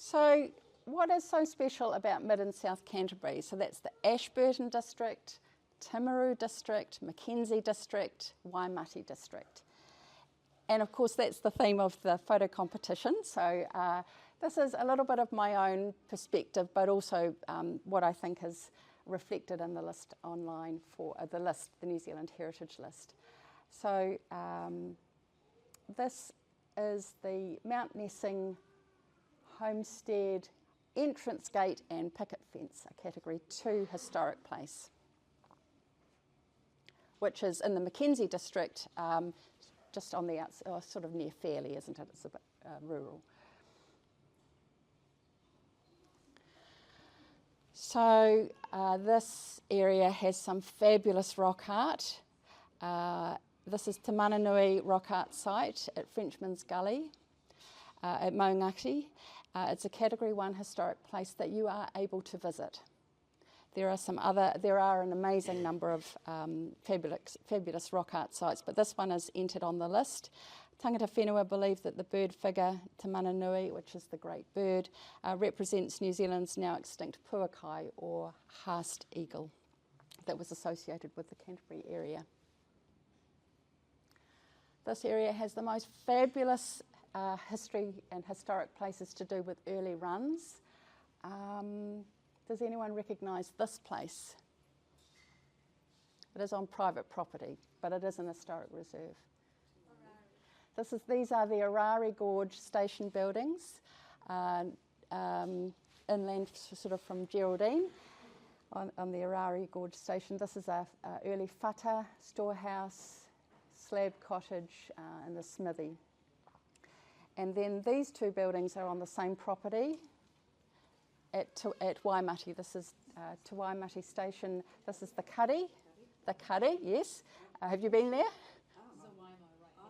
So what is so special about Mid and South Canterbury? So that's the Ashburton district, Timaru district, Mackenzie district, Waimati district. And of course that's the theme of the photo competition. So this is a little bit of my own perspective, but also what I think is reflected in the list online for the New Zealand Heritage List. So this is the Mount Nessing Homestead entrance gate and picket fence, a Category 2 historic place, which is in the Mackenzie district, just on the outside, sort of near Fairley, isn't it? It's a bit rural. So this area has some fabulous rock art. This is Te Mananui Rock Art Site at Frenchman's Gully at Maungati. It's a Category 1 historic place that you are able to visit. There are an amazing number of fabulous rock art sites, but this one is entered on the list. Tangata whenua believe that the bird figure Te Mananui, which is the great bird, represents New Zealand's now extinct puakai or haast eagle that was associated with the Canterbury area. This area has the most fabulous history and historic places to do with early runs. Does anyone recognise this place? It is on private property, but it is an historic reserve. These are the Rārangi Gorge station buildings, inland sort of from Geraldine on the Rārangi Gorge station. This is a early whata, storehouse, slab cottage and the smithy. And then these two buildings are on the same property at Waimati. This is Te Waimati Station. This is the Cuddy. The Cuddy, yes. Have you been there? I'm a Waimo. I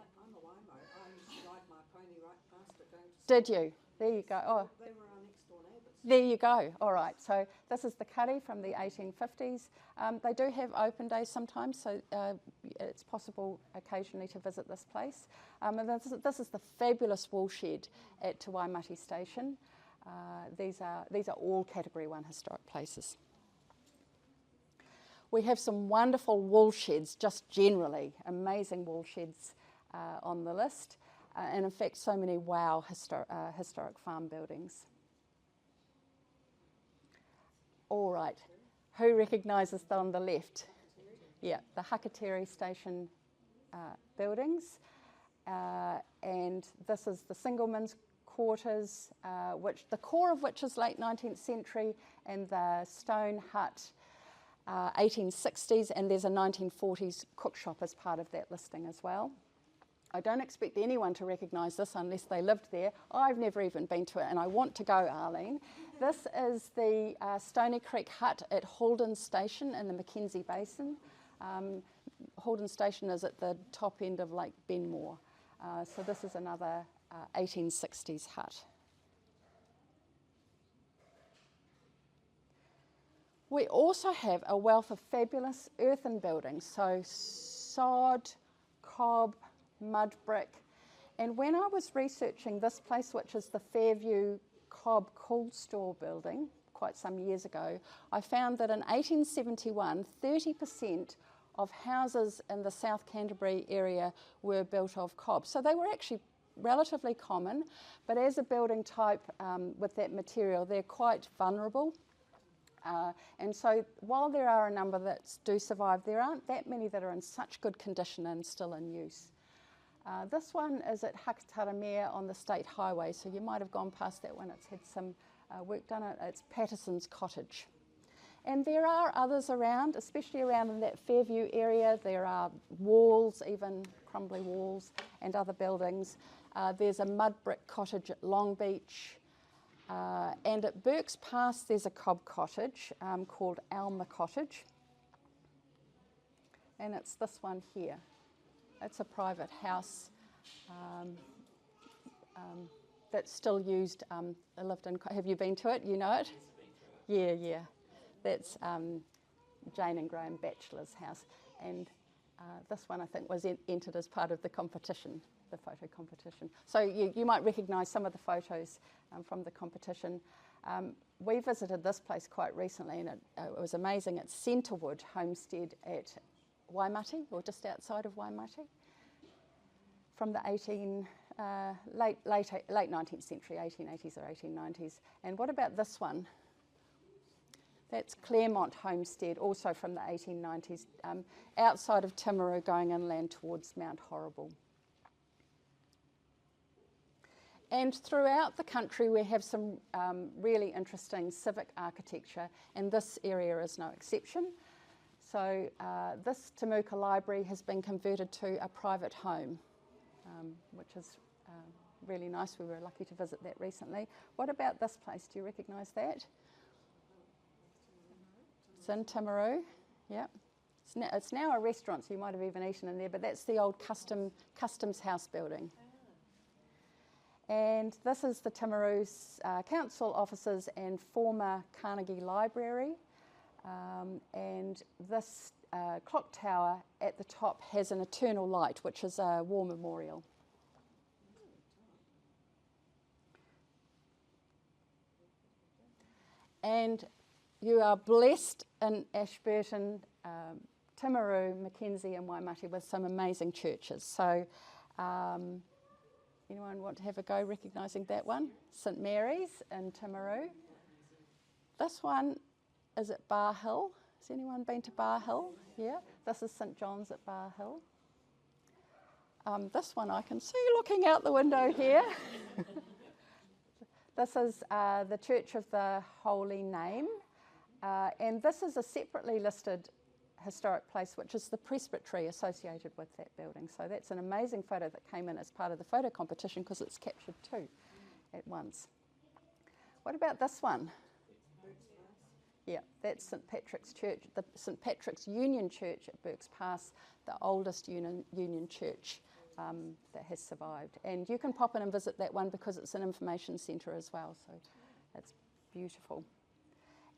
used to ride my pony right past it going to Did you? There you go. Oh, they were our next door neighbours. there you go. All right. So this is the Cuddy from the 1850s. They do have open days sometimes, so it's possible occasionally to visit this place. And this is the fabulous wool shed at Te Waimati Station. These are all Category 1 historic places. We have some wonderful wool sheds, just generally, amazing wool sheds on the list. And in fact, so many wow historic farm buildings. All right, who recognises on the left? Yeah, the Hakateri Station buildings. And this is the Singleman's quarters, the core of which is late 19th century, and the stone hut 1860s, and there's a 1940s cook shop as part of that listing as well. I don't expect anyone to recognise this unless they lived there. I've never even been to it, and I want to go, Arlene. This is the Stony Creek Hut at Halden Station in the Mackenzie Basin. Halden Station is at the top end of Lake Benmore. So this is another 1860s hut. We also have a wealth of fabulous earthen buildings, so sod, cob, mud brick. And when I was researching this place, which is the Fairview Cobb Cool Store building, quite some years ago, I found that in 1871, 30% of houses in the South Canterbury area were built of cob. So they were actually relatively common, but as a building type with that material, they're quite vulnerable. And so while there are a number that do survive, there aren't that many that are in such good condition and still in use. This one is at Hakataramea on the State Highway, so you might have gone past that one. It's had some work done. It's Patterson's Cottage. And there are others around, especially around in that Fairview area. There are walls, even crumbly walls, and other buildings. There's a mud brick cottage at Long Beach. And at Burke's Pass, there's a cob cottage called Alma Cottage. And it's this one here. It's a private house that's still used, lived in. Have you been to it? You know it? Yeah. That's Jane and Graham Batchelor's house. And this one I think was entered as part of the competition, the photo competition. So you might recognise some of the photos from the competition. We visited this place quite recently and it was amazing. It's Centrewood Homestead at Waimate, or just outside of Waimate, from the late 19th century, 1880s or 1890s. And what about this one? That's Claremont Homestead, also from the 1890s, outside of Timaru, going inland towards Mount Horrible. And throughout the country we have some really interesting civic architecture, and this area is no exception. So this Temuka Library has been converted to a private home, which is really nice. We were lucky to visit that recently. What about this place? Do you recognise that? It's in Timaru, yeah. It's now a restaurant, so you might have even eaten in there, but that's the old Customs House building. And this is the Timaru's council offices and former Carnegie Library. And this clock tower at the top has an eternal light, which is a war memorial. And you are blessed in Ashburton, Timaru, Mackenzie and Waimate with some amazing churches. So anyone want to have a go recognising that one? St Mary's in Timaru. This one is at Bar Hill. Has anyone been to Bar Hill? Yeah. This is St John's at Bar Hill. This one I can see looking out the window here. This is the Church of the Holy Name. And this is a separately listed historic place, which is the presbytery associated with that building. So that's an amazing photo that came in as part of the photo competition because it's captured two at once. What about this one? Yeah, that's St Patrick's Church, the St Patrick's Union Church at Burke's Pass, the oldest Union church that has survived. And you can pop in and visit that one because it's an information centre as well, so that's beautiful.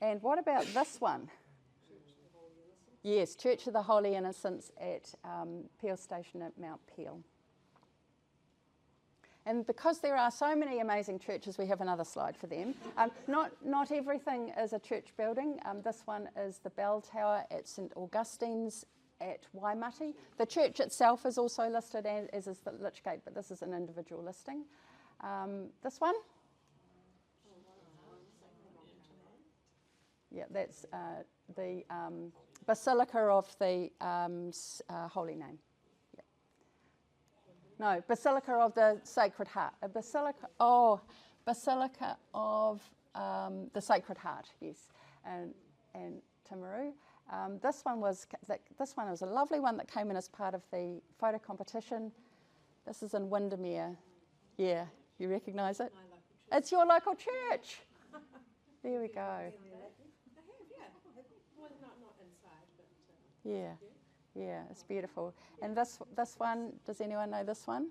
And what about this one? Yes, Church of the Holy Innocents at Peel Station at Mount Peel. And because there are so many amazing churches, we have another slide for them. Not everything is a church building. This one is the bell tower at St Augustine's at Waimate. The church itself is also listed, as is the Lichgate, but this is an individual listing. This one? Yeah, that's the Basilica of the Holy Name. Yeah. No, Basilica of the Sacred Heart. A Basilica of the Sacred Heart. Yes, and Timaru. This one was a lovely one that came in as part of the photo competition. This is in Windermere. Yeah, you recognise it? It's your local church. There we go. Yeah, it's beautiful. And this one, does anyone know this one?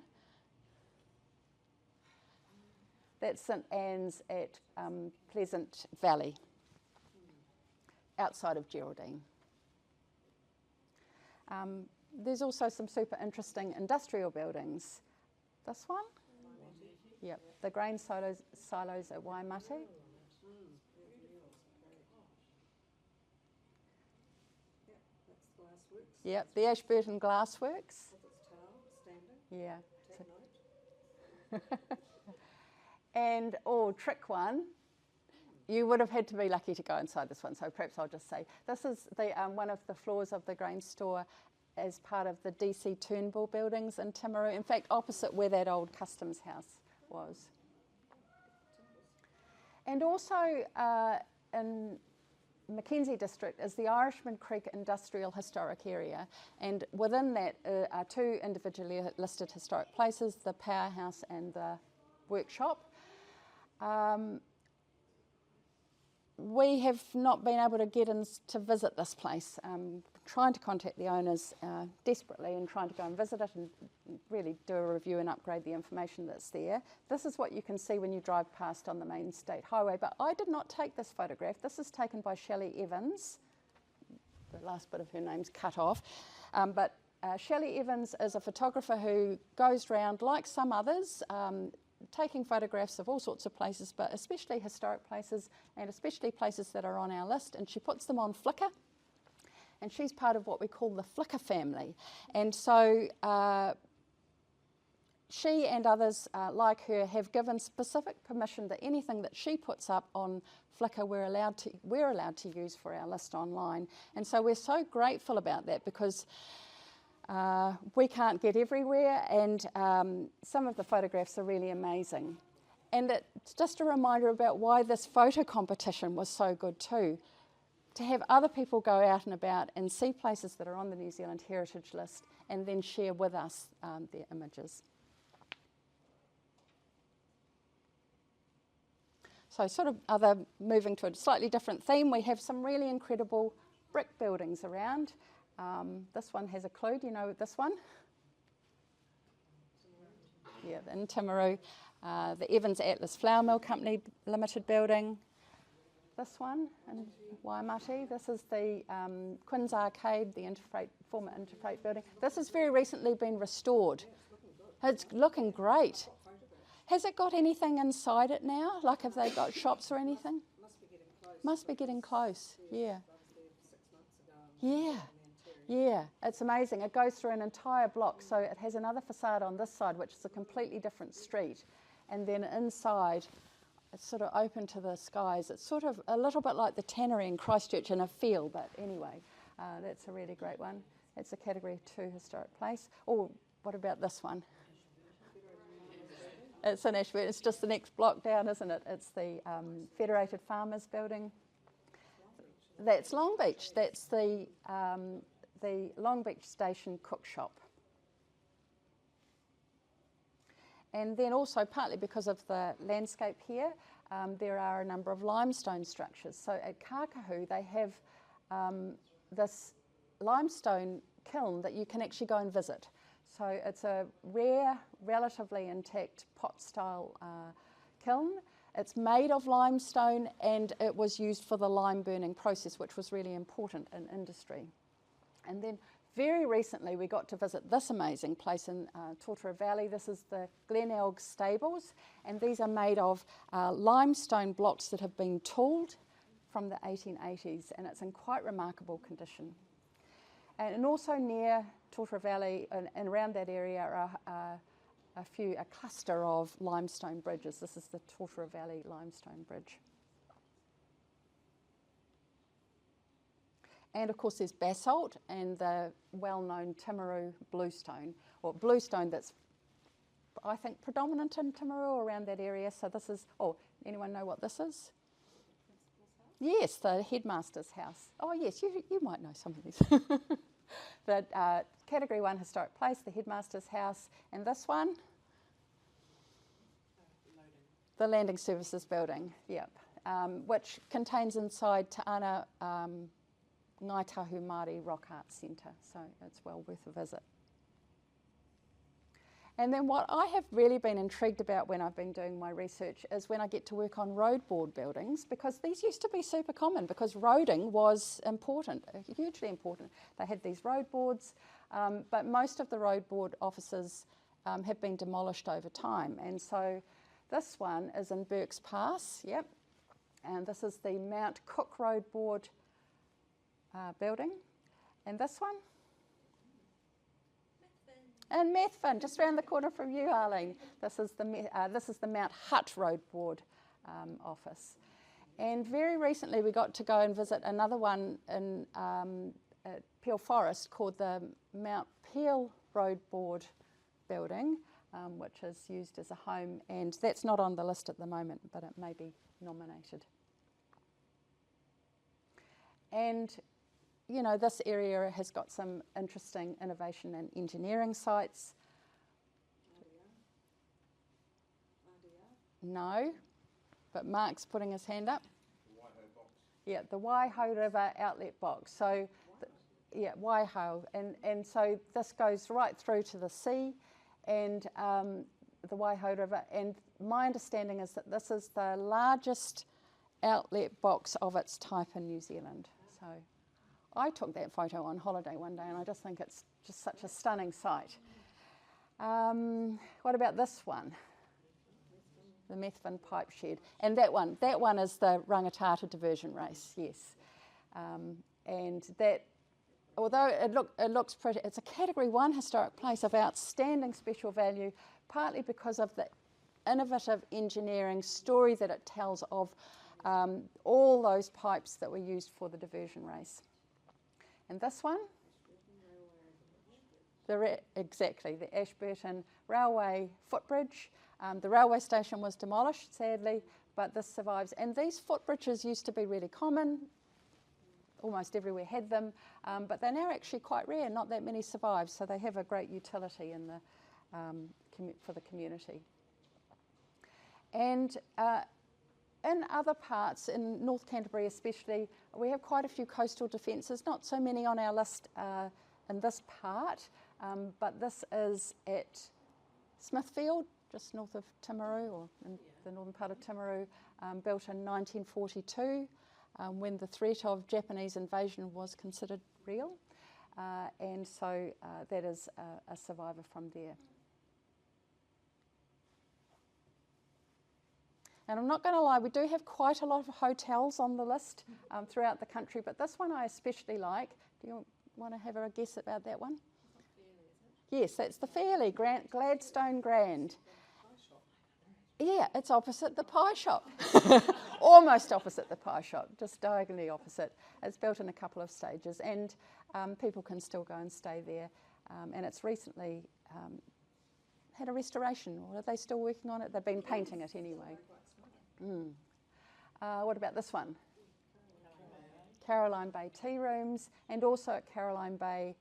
That's St Anne's at Pleasant Valley, outside of Geraldine. There's also some super interesting industrial buildings. This one? Yep, the grain silos at Waimate. Yep, the Ashburton Glassworks. Yeah. And trick one. You would have had to be lucky to go inside this one, so perhaps I'll just say this is the one of the floors of the grain store as part of the DC Turnbull buildings in Timaru. In fact, opposite where that old customs house was. And also in Mackenzie district is the Irishman Creek Industrial Historic Area, and within that are two individually listed historic places, the powerhouse and the workshop. We have not been able to get in to visit this place. Trying to contact the owners desperately and trying to go and visit it and really do a review and upgrade the information that's there. This is what you can see when you drive past on the main state highway, but I did not take this photograph. This is taken by Shelley Evans. The last bit of her name's cut off. But Shelley Evans is a photographer who goes around, like some others, taking photographs of all sorts of places, but especially historic places and especially places that are on our list, and she puts them on Flickr. And she's part of what we call the Flickr family. And so she and others like her have given specific permission that anything that she puts up on Flickr we're allowed to use for our list online. And so we're so grateful about that, because we can't get everywhere, and some of the photographs are really amazing. And it's just a reminder about why this photo competition was so good too. To have other people go out and about and see places that are on the New Zealand Heritage List and then share with us their images. So moving to a slightly different theme, we have some really incredible brick buildings around. This one has a clue. Do you know this one? Yeah, in Timaru. The Evans Atlas Flour Mill Company Limited building. This one in Waimati. This is the Quinn's Arcade, the former Interfreight building. This has very recently been restored. It's looking great. Has it got anything inside it now? Like, have they got shops or anything? Must be getting close. Yeah. Yeah. Yeah, it's amazing. It goes through an entire block, so it has another facade on this side, which is a completely different street. And then inside, it's sort of open to the skies. It's sort of a little bit like the Tannery in Christchurch in a feel, but anyway, that's a really great one. It's a Category 2 historic place. Oh, what about this one? It's in Ashburn. It's just the next block down, isn't it? It's the Federated Farmers building. That's Long Beach. That's the Long Beach Station cook shop. And then also, partly because of the landscape here, there are a number of limestone structures. So at Kākahu, they have this limestone kiln that you can actually go and visit. So it's a rare, relatively intact pot-style kiln. It's made of limestone, and it was used for the lime burning process, which was really important in industry. And then very recently we got to visit this amazing place in Tōtara Valley. This is the Glenelg Stables, and these are made of limestone blocks that have been tooled from the 1880s, and it's in quite remarkable condition. And also near Tōtara Valley and around that area are a cluster of limestone bridges. This is the Tōtara Valley Limestone Bridge. And of course there's basalt and the well-known Timaru bluestone, or bluestone that's, I think, predominant in Timaru, around that area. So this is, anyone know what this is? Yes, the headmaster's house. Oh yes, you might know some of these. The Category 1 historic place, the headmaster's house, and this one? The Landing Services building, yep, which contains inside Te Ana Ngaitahu Māori Rock Art Centre, so it's well worth a visit. And then what I have really been intrigued about when I've been doing my research is when I get to work on road board buildings, because these used to be super common because roading was important, hugely important. They had these road boards, but most of the road board offices have been demolished over time. And so this one is in Burke's Pass, yep, and this is the Mount Cook Road Board building. And this one? In Methven, just around the corner from you, Arlene. This is the Mount Hutt Road Board office. And very recently we got to go and visit another one in Peel Forest called the Mount Peel Road Board building, which is used as a home, and that's not on the list at the moment, but it may be nominated. And you know, this area has got some interesting innovation and engineering sites. No, but Mark's putting his hand up. The Waiho box. Yeah, the Waiho River outlet box. So, yeah, Waiho. And so this goes right through to the sea and the Waiho River. And my understanding is that this is the largest outlet box of its type in New Zealand. So, I took that photo on holiday one day, and I just think it's just such a stunning sight. What about this one? The Methven Pipe Shed. And that one is the Rangatata diversion race, yes. And that, although it looks pretty, it's a Category 1 historic place of outstanding special value, partly because of the innovative engineering story that it tells of all those pipes that were used for the diversion race. And this one? Exactly, the Ashburton Railway footbridge. The railway station was demolished, sadly, but this survives. And these footbridges used to be really common. Almost everywhere had them, but they're now actually quite rare. Not that many survive, so they have a great utility in the for the community. And in other parts, in North Canterbury especially, we have quite a few coastal defences, not so many on our list in this part, but this is at Smithfield, just north of Timaru, or in the northern part of Timaru, built in 1942, when the threat of Japanese invasion was considered real, and so that is a survivor from there. And I'm not going to lie, we do have quite a lot of hotels on the list throughout the country, but this one I especially like. Do you want to have a guess about that one? Yes, that's the Fairlie, Gladstone Grand. Yeah, it's opposite the pie shop. Almost opposite the pie shop, just diagonally opposite. It's built in a couple of stages, and people can still go and stay there. And it's recently had a restoration, or are they still working on it? They've been painting it anyway. What about this one? Caroline Bay Tea Rooms, and also at Caroline Bay,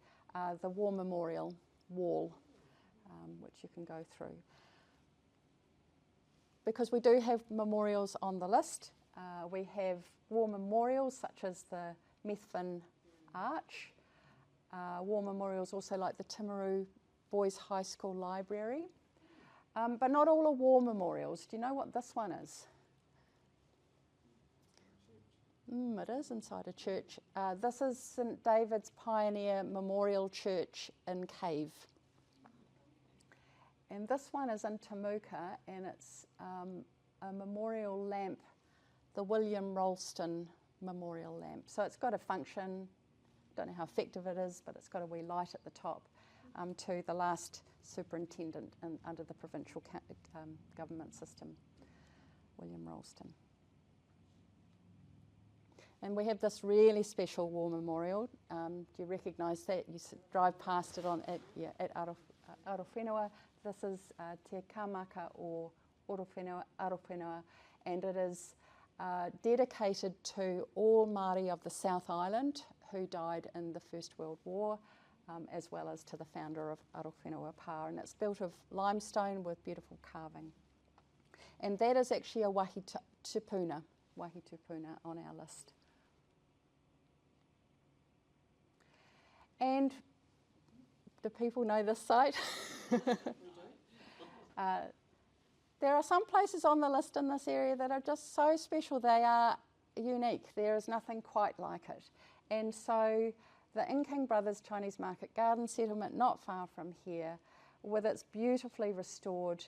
the War Memorial Wall, which you can go through. Because we do have memorials on the list, we have war memorials such as the Methven Arch, war memorials also like the Timaru Boys High School Library, but not all are war memorials. Do you know what this one is? It is inside a church. This is St David's Pioneer Memorial Church in Cave. And this one is in Temuka, and it's a memorial lamp, the William Ralston Memorial Lamp. So it's got a function, don't know how effective it is, but it's got a wee light at the top to the last superintendent under the provincial government system, William Ralston. And we have this really special war memorial. Do you recognise that? You drive past it at Arowhenua. This is Te Kamaka or Arowhenua, and it is dedicated to all Māori of the South Island who died in the First World War, as well as to the founder of Arowhenua Pa. And it's built of limestone with beautiful carving. And that is actually a wahi tupuna on our list. And do people know this site? There are some places on the list in this area that are just so special. They are unique. There is nothing quite like it. And so the Inking Brothers Chinese Market Garden Settlement, not far from here, with its beautifully restored,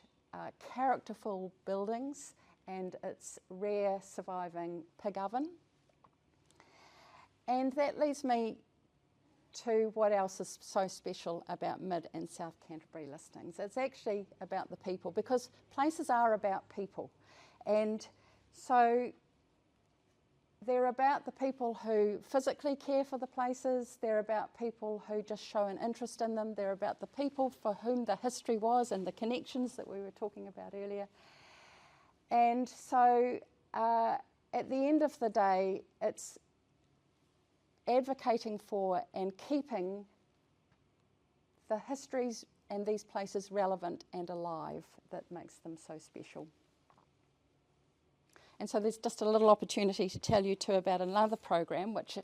characterful buildings and its rare surviving pig oven. And that leads me to what else is so special about Mid and South Canterbury listings. It's actually about the people, because places are about people. And so they're about the people who physically care for the places, they're about people who just show an interest in them, they're about the people for whom the history was and the connections that we were talking about earlier. And so at the end of the day, it's advocating for and keeping the histories and these places relevant and alive that makes them so special. And so there's just a little opportunity to tell you too about another program which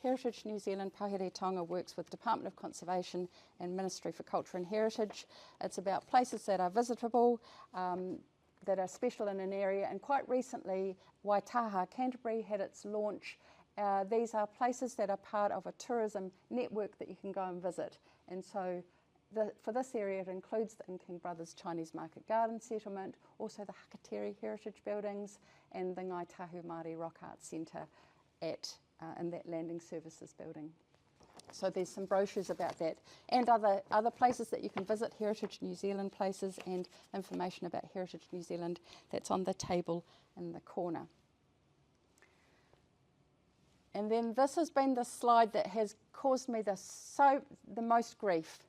Heritage New Zealand Pahere Tonga works with Department of Conservation and Ministry for Culture and Heritage. It's about places that are visitable, that are special in an area, and quite recently Waitaha, Canterbury, had its launch these are places that are part of a tourism network that you can go and visit. And so for this area, it includes the King Brothers Chinese Market Garden Settlement, also the Hakateri Heritage Buildings, and the Ngai Tahu Māori Rock Arts Centre in that Landing Services building. So there's some brochures about that, and other places that you can visit, Heritage New Zealand places, and information about Heritage New Zealand that's on the table in the corner. And then this has been the slide that has caused me the most grief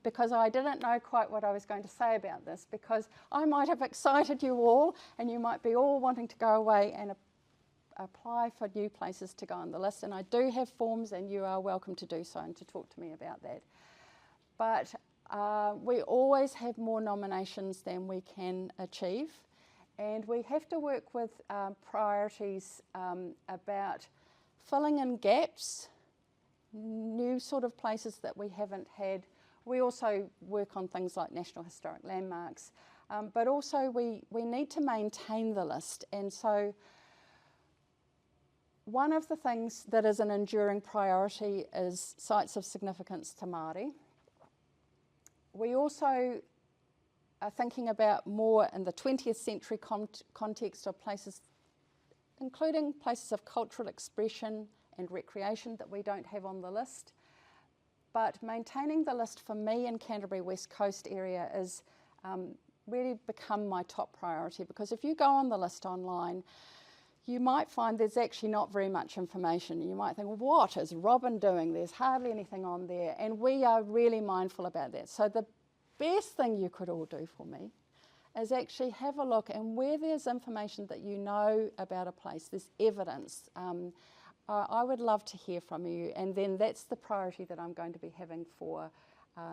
because I didn't know quite what I was going to say about this, because I might have excited you all and you might be all wanting to go away and apply for new places to go on the list. And I do have forms and you are welcome to do so and to talk to me about that. But we always have more nominations than we can achieve. And we have to work with priorities about filling in gaps, new sort of places that we haven't had. We also work on things like National Historic Landmarks, but also we need to maintain the list. And so one of the things that is an enduring priority is sites of significance to Māori. We also are thinking about more in the 20th century context of places, including places of cultural expression and recreation that we don't have on the list. But maintaining the list for me in Canterbury West Coast area is really become my top priority, because if you go on the list online, you might find there's actually not very much information. You might think, well, what is Robyn doing? There's hardly anything on there. And we are really mindful about that. So the best thing you could all do for me is actually have a look, and where there's information that you know about a place, there's evidence, I would love to hear from you. And then that's the priority that I'm going to be having for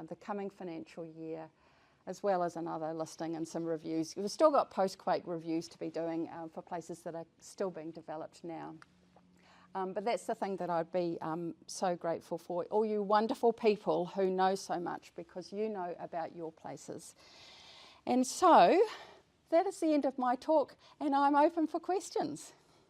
the coming financial year, as well as another listing and some reviews. We've still got post-quake reviews to be doing for places that are still being developed now. But that's the thing that I'd be so grateful for, all you wonderful people who know so much, because you know about your places. And so that is the end of my talk, and I'm open for questions.